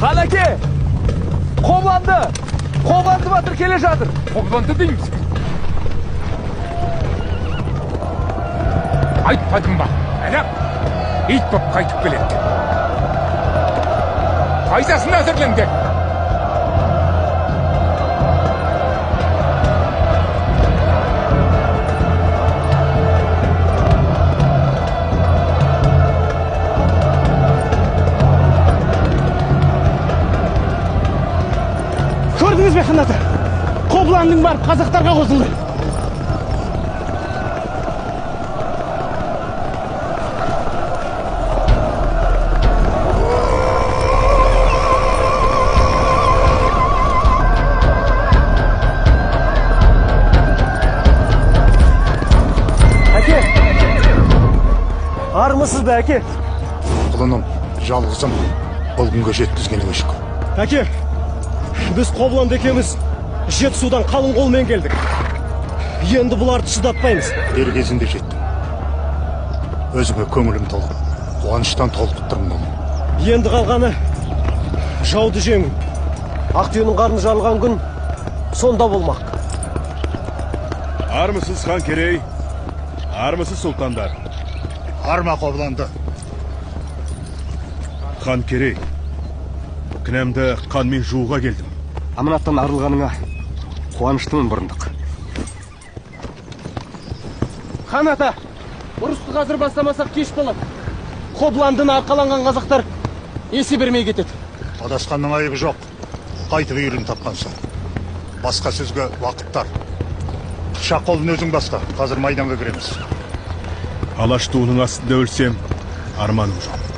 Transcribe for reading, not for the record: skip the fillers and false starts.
Қалаке! Қобыланды! Қобыланды батыр келе жатыр! Қобыланды дейміз. Айтпадым ба? Әлі ит боп қайтып келеді. Пайдасын әзірленді. Көрдіңіз бе қанаты? Қобыландың барып қазақтарға қосылды. Әке! Армысыз ба, әке? Құлыным, жалғызым бұл күнге жеткізгені өшік. Әке! Біз Қобыланды екеуміз жет судан қалың қолмен келдік. Енді бұларды шыдатпаймыз. Дер кезінде жеттім. Өзіңе көңілім толып, қуаныштан толқып тұрмын оны. Енді қалғаны жауды жеңу. Ақтүйенің қарны жарылған күн сонда болмақ. Армысыз хан Керей, армысыз сұлтандар. Арма Қобыланды. Хан Керей, кінәмді қанмен жууға келдім. Аманаттан арылғаныңа қуаныштымын бұрындық. Хан ата, ұрысты қазір бастамасақ кеш болады. Қобыландыны арқаланған қазақтар есе бермей кетеді. Адасқанның айыбы жоқ. Қайтып үйірін тапқансың. Басқа сөзге уақыттар. Шақ қолын өзің басқа. Қазір майданға кіреміз. Алаш туының астында өлсем, арманым жоқ.